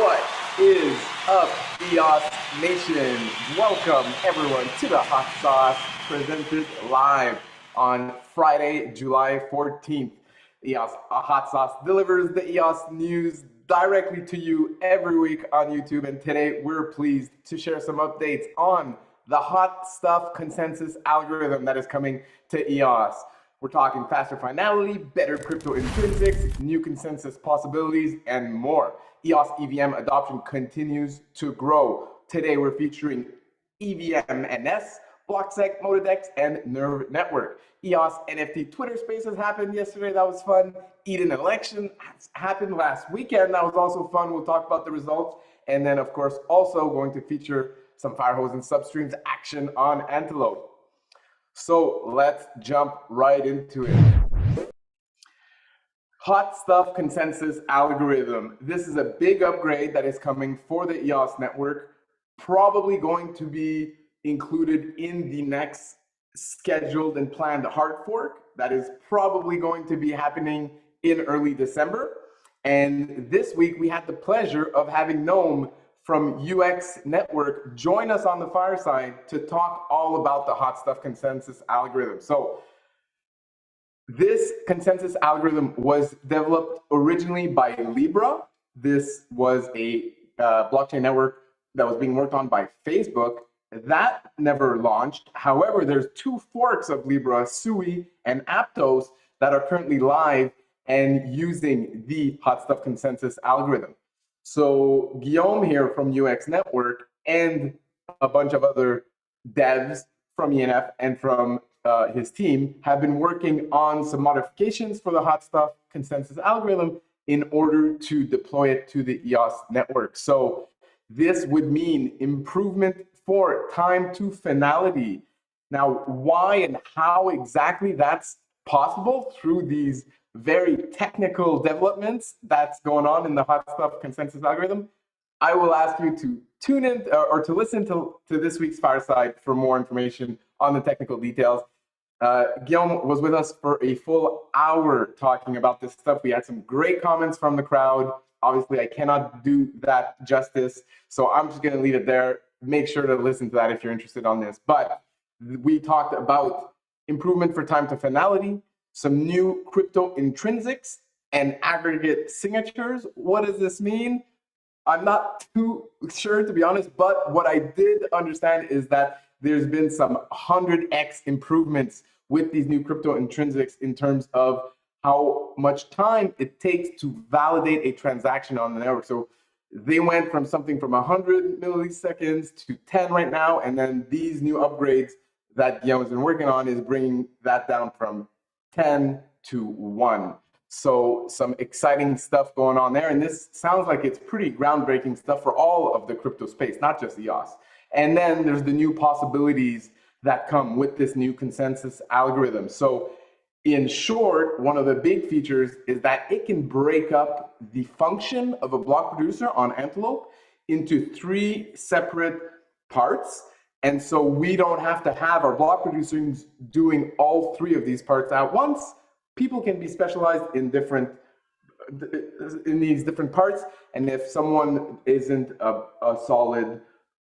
What is up, EOS Nation? Welcome everyone to the Hot Sauce, presented live on Friday, July 14th. EOS Hot Sauce delivers the EOS news directly to you every week on YouTube, and today we're pleased to share some updates on the HotStuff Consensus algorithm that is coming to EOS. We're talking faster finality, better crypto intrinsics, new consensus possibilities, and more. EOS EVM adoption continues to grow. Today we're featuring EVMNS, Blocsec, Motodex, and Nerve Network. EOS NFT Twitter Spaces happened yesterday. That was fun. Eden election happened last weekend. That was also fun. We'll talk about the results. And then, of course, also going to feature some Firehose and Substreams action on Antelope. So let's jump right into it. HotStuff Consensus algorithm. This is a big upgrade that is coming for the EOS network, probably going to be included in the next scheduled and planned hard fork that is probably going to be happening in early December. And this week we had the pleasure of having Gnome from UX Network join us on the fireside to talk all about the HotStuff Consensus algorithm. So this consensus algorithm was developed originally by Libra. This was a blockchain network that was being worked on by Facebook. That never launched. However, there's two forks of Libra, Sui and Aptos, that are currently live and using the HotStuff Consensus algorithm. So Gnome here from UX Network and a bunch of other devs from ENF and from his team have been working on some modifications for the HotStuff Consensus algorithm in order to deploy it to the EOS network. So this would mean improvement for time to finality. Now, why and how exactly that's possible through these very technical developments that's going on in the HotStuff Consensus algorithm, I will ask you to tune in or to listen to this week's Fireside for more information on the technical details. Guillaume was with us for a full hour talking about this stuff. We had some great comments from the crowd. Obviously, I cannot do that justice, so I'm just going to leave it there. Make sure to listen to that if you're interested on this. But we talked about improvement for time to finality, some new crypto intrinsics, and aggregate signatures. What does this mean? I'm not too sure, to be honest, but what I did understand is that there's been some 100x improvements with these new crypto intrinsics in terms of how much time it takes to validate a transaction on the network. So they went from something from 100 milliseconds to 10 right now, and then these new upgrades that Guillaume has been working on is bringing that down from 10 to 1. So some exciting stuff going on there. And this sounds like it's pretty groundbreaking stuff for all of the crypto space, not just EOS. And then there's the new possibilities that come with this new consensus algorithm. So in short, one of the big features is that it can break up the function of a block producer on Antelope into 3 separate parts. And so we don't have to have our block producers doing all 3 of these parts at once. People can be specialized in these different parts. And if someone isn't a solid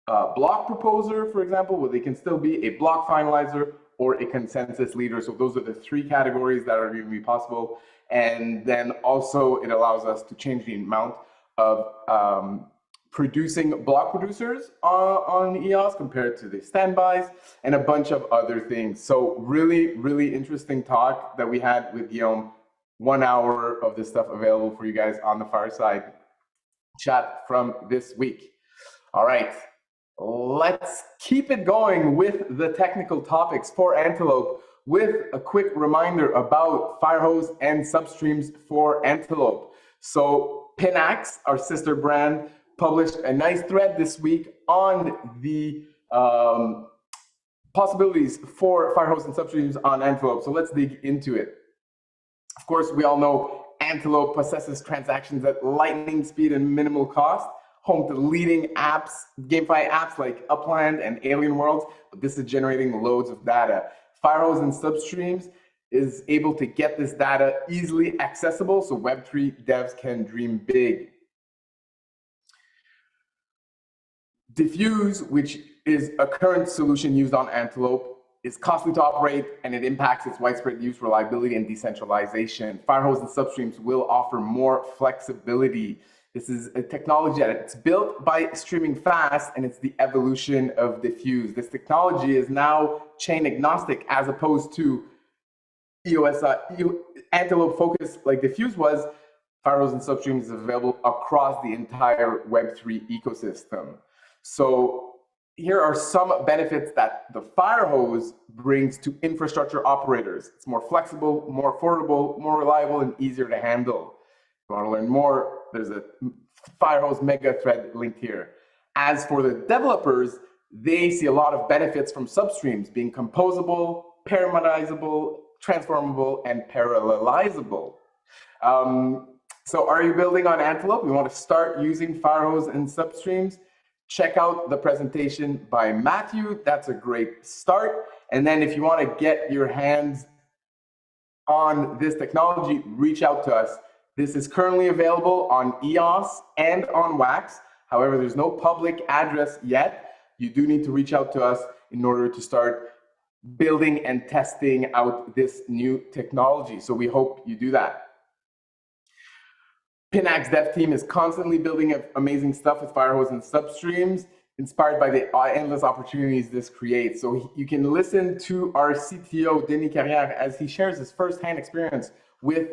block proposer, for example, well, they can still be a block finalizer or a consensus leader. So those are the 3 categories that are going to be possible. And then also it allows us to change the amount of producing block producers on EOS compared to the standbys and a bunch of other things. So really, really interesting talk that we had with Guillaume. 1 hour of this stuff available for you guys on the Fireside chat from this week. All right, let's keep it going with the technical topics for Antelope with a quick reminder about Firehose and Substreams for Antelope. So Pinax, our sister brand, published a nice thread this week on the possibilities for Firehose and Substreams on Antelope. So let's dig into it. Of course, we all know Antelope processes transactions at lightning speed and minimal cost, home to leading apps, GameFi apps like Upland and Alien Worlds, but this is generating loads of data. Firehose and Substreams is able to get this data easily accessible so Web3 devs can dream big. Diffuse, which is a current solution used on Antelope, is costly to operate and it impacts its widespread use, reliability, and decentralization. Firehose and Substreams will offer more flexibility. This is a technology that it's built by streaming fast, and it's the evolution of Diffuse. This technology is now chain agnostic as opposed to EOS Antelope focus like Diffuse was. Firehose and Substreams is available across the entire Web3 ecosystem. So here are some benefits that the Firehose brings to infrastructure operators. It's more flexible, more affordable, more reliable, and easier to handle. If you want to learn more, there's a Firehose mega thread linked here. As for the developers, they see a lot of benefits from Substreams being composable, parameterizable, transformable, and parallelizable. So are you building on Antelope? You want to start using Firehose and Substreams? Check out the presentation by Matthew. That's a great start. And then if you want to get your hands on this technology, reach out to us. This is currently available on EOS and on Wax. However, there's no public address yet. You do need to reach out to us in order to start building and testing out this new technology. So we hope you do that. Pinax dev team is constantly building amazing stuff with Firehose and Substreams, inspired by the endless opportunities this creates. So you can listen to our CTO, Denis Carrière, as he shares his firsthand experience with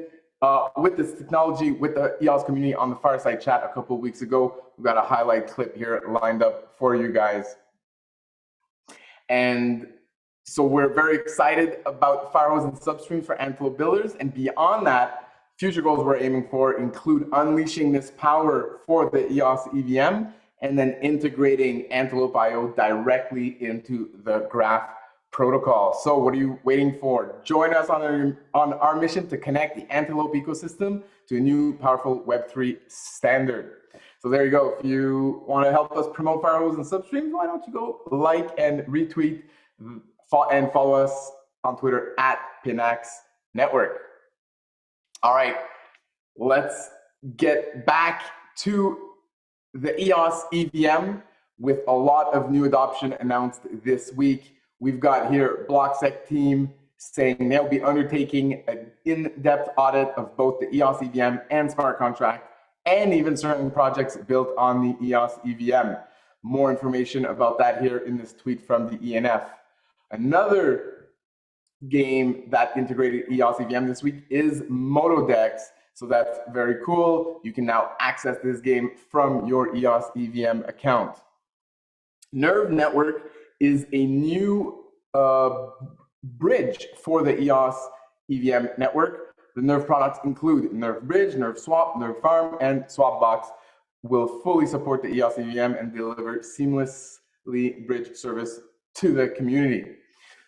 this technology, with the EOS community on the Fireside Chat a couple of weeks ago. We've got a highlight clip here lined up for you guys. And so we're very excited about Firehose and Substreams for Antelope builders. And beyond that, future goals we're aiming for include unleashing this power for the EOS EVM and then integrating Antelope IO directly into the Graph protocol. So what are you waiting for? Join us on our mission to connect the Antelope ecosystem to a new powerful Web3 standard. So there you go. If you want to help us promote Firehose and Substreams, why don't you go like and retweet and follow us on Twitter at Pinax Network. All right, let's get back to the EOS EVM with a lot of new adoption announced this week. We've got here Blocsec team saying they'll be undertaking an in-depth audit of both the EOS EVM and smart contract, and even certain projects built on the EOS EVM. More information about that here in this tweet from the ENF. Another game that integrated EOS EVM this week is Motodex. So that's very cool. You can now access this game from your EOS EVM account. Nerve Network is a new bridge for the EOS EVM network. The Nerve products include Nerve Bridge, Nerve Swap, Nerve Farm, and Swapbox will fully support the EOS EVM and deliver seamlessly bridge service to the community.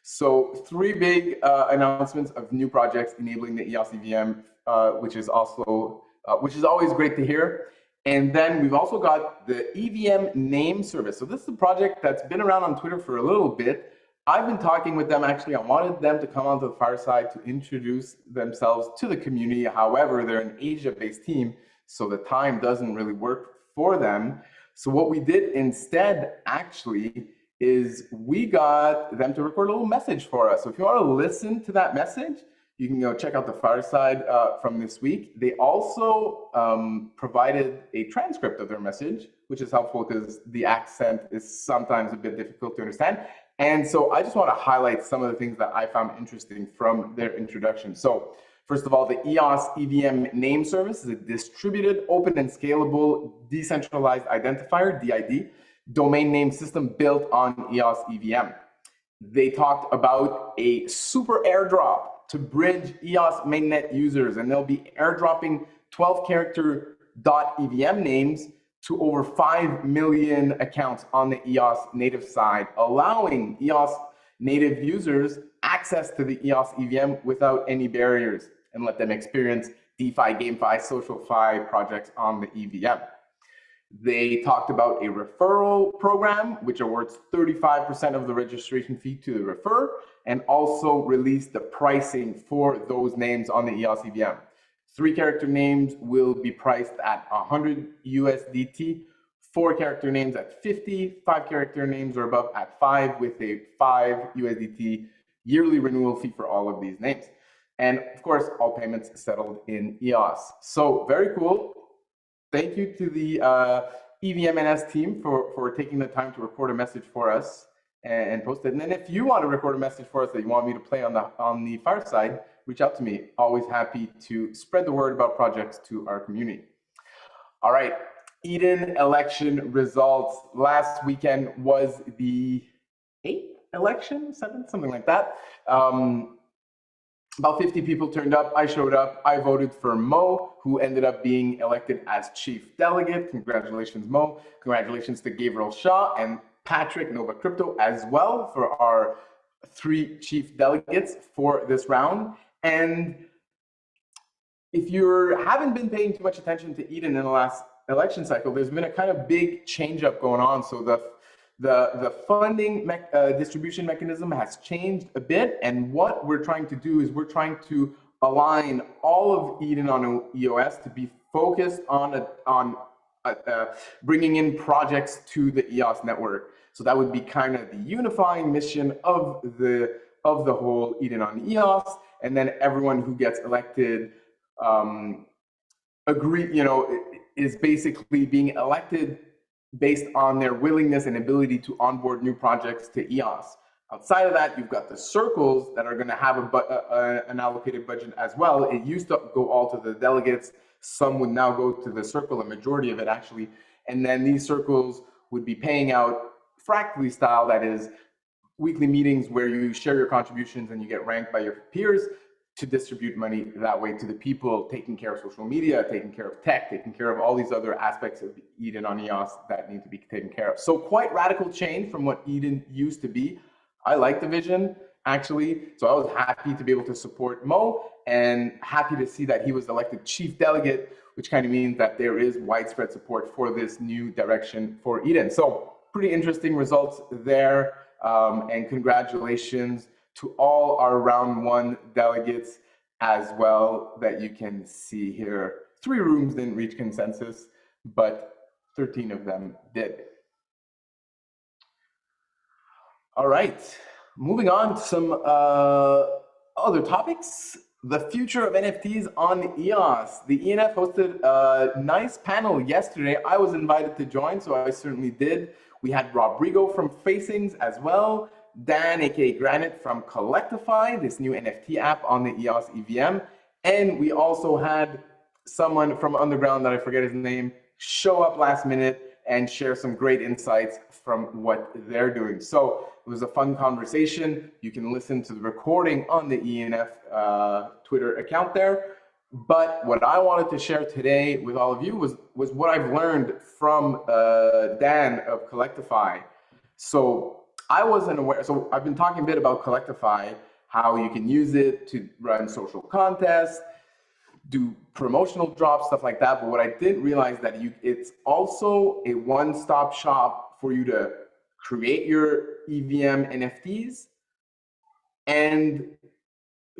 So 3 big announcements of new projects enabling the EOS EVM, which is always great to hear. And then we've also got the EVM name service. So this is a project that's been around on Twitter for a little bit. I've been talking with them actually. I wanted them to come onto the Fireside to introduce themselves to the community. However, they're an Asia-based team, so the time doesn't really work for them. So what we did instead actually is we got them to record a little message for us. So if you want to listen to that message, you can go check out the Fireside from this week. They also provided a transcript of their message, which is helpful because the accent is sometimes a bit difficult to understand. And so I just want to highlight some of the things that I found interesting from their introduction. So first of all, the EOS EVM name service is a distributed, open, and scalable decentralized identifier, DID, domain name system built on EOS EVM. They talked about a super airdrop to bridge EOS mainnet users, and they'll be airdropping 12-character .evm names to over 5 million accounts on the EOS native side, allowing EOS native users access to the EOS EVM without any barriers and let them experience DeFi, GameFi, SocialFi projects on the EVM. They talked about a referral program, which awards 35% of the registration fee to the referrer, and also released the pricing for those names on the EOS EVM. 3-character names will be priced at 100 USDT 4-character names at 50, 5-character names or above at 5, with a 5 USDT yearly renewal fee for all of these names. And of course, all payments settled in EOS. So very cool. Thank you to the EVMNS team for taking the time to record a message for us and post it. And then if you want to record a message for us that you want me to play on the fireside, reach out to me. Always happy to spread the word about projects to our community. All right, Eden election results. Last weekend was the 8th election, 7th, something like that. About 50 people turned up. I showed up. I voted for Mo, who ended up being elected as chief delegate. Congratulations, Mo. Congratulations to Gabriel Shaw and Patrick Nova Crypto as well for our 3 chief delegates for this round. And if you haven't been paying too much attention to Eden in the last election cycle, there's been a kind of big change up going on. So the funding distribution mechanism has changed a bit, and what we're trying to do is we're trying to align all of Eden on EOS to be focused on bringing in projects to the EOS network. So that would be kind of the unifying mission of the whole Eden on EOS, and then everyone who gets elected is basically being elected based on their willingness and ability to onboard new projects to EOS. Outside of that, you've got the circles that are going to have an allocated budget as well. It used to go all to the delegates. Some would now go to the circle, a majority of it actually. And then these circles would be paying out fractally style, that is weekly meetings where you share your contributions and you get ranked by your peers to distribute money that way to the people, taking care of social media, taking care of tech, taking care of all these other aspects of Eden on EOS that need to be taken care of. So quite radical change from what Eden used to be. I like the vision, actually. So I was happy to be able to support Mo and happy to see that he was elected chief delegate, which kind of means that there is widespread support for this new direction for Eden. So pretty interesting results there, and congratulations to all our round 1 delegates as well that you can see here. 3 rooms didn't reach consensus, but 13 of them did. All right, moving on to some other topics. The future of NFTs on EOS. The ENF hosted a nice panel yesterday. I was invited to join, so I certainly did. We had Rob Rigo from Facings as well, Dan, aka Granite, from Collectify, this new NFT app on the EOS EVM. And we also had someone from Underground that I forget his name show up last minute and share some great insights from what they're doing. So it was a fun conversation. You can listen to the recording on the ENF Twitter account there. But what I wanted to share today with all of you was what I've learned from Dan of Collectify. So I wasn't aware, so I've been talking a bit about Collectify, how you can use it to run social contests, do promotional drops, stuff like that. But what I didn't realize that it's also a one-stop shop for you to create your EVM NFTs and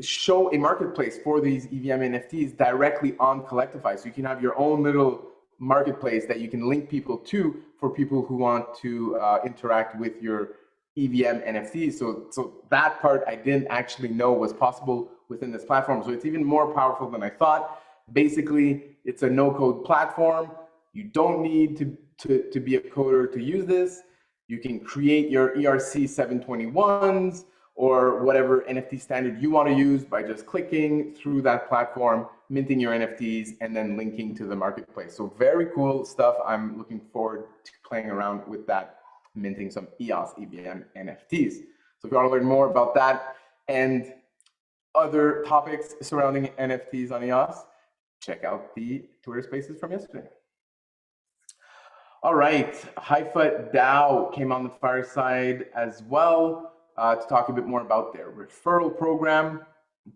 show a marketplace for these EVM NFTs directly on Collectify. So you can have your own little marketplace that you can link people to for people who want to interact with your EVM NFTs. So that part I didn't actually know was possible within this platform. So it's even more powerful than I thought. Basically, it's a no-code platform. You don't need to be a coder to use this. You can create your ERC 721s or whatever NFT standard you want to use by just clicking through that platform, minting your NFTs, and then linking to the marketplace. So very cool stuff. I'm looking forward to playing around with that, minting some EOS EVM NFTs. So if you want to learn more about that and other topics surrounding NFTs on EOS, check out the Twitter Spaces from yesterday. All right, Haifa DAO came on the fireside as well to talk a bit more about their referral program.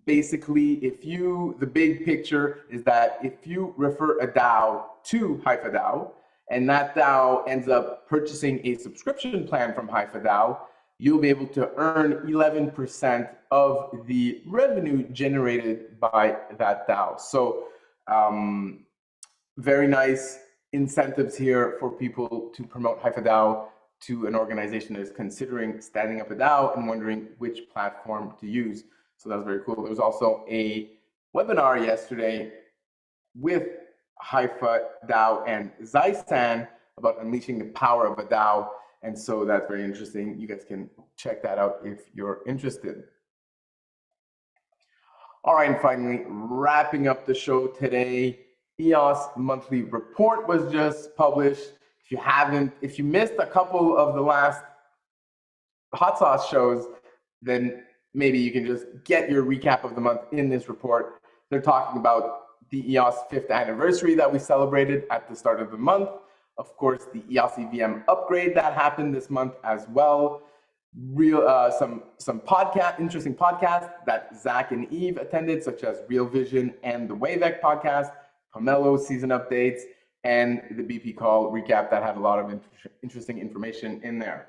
Basically, the big picture is that if you refer a DAO to Haifa DAO, and that DAO ends up purchasing a subscription plan from Haifa DAO, you'll be able to earn 11% of the revenue generated by that DAO. So very nice incentives here for people to promote HiFiDAO to an organization that is considering standing up a DAO and wondering which platform to use. So that's very cool. There was also a webinar yesterday with HiFiDAO and Zysan about unleashing the power of a DAO. And so that's very interesting. You guys can check that out if you're interested. All right, and finally, wrapping up the show today, EOS monthly report was just published. If you missed a couple of the last hot sauce shows, then maybe you can just get your recap of the month in this report. They're talking about the EOS 5th anniversary that we celebrated at the start of the month. Of course, the EOS EVM upgrade that happened this month as well. Some interesting podcasts that Zach and Eve attended, such as Real Vision and the WaveEck podcast, Pomelo season updates, and the BP call recap that had a lot of interesting information in there.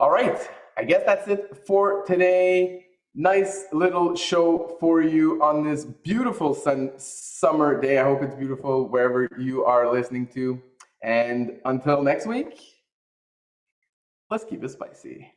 All right, I guess that's it for today. Nice little show for you on this beautiful summer day. I hope it's beautiful wherever you are listening to. And until next week, let's keep it spicy.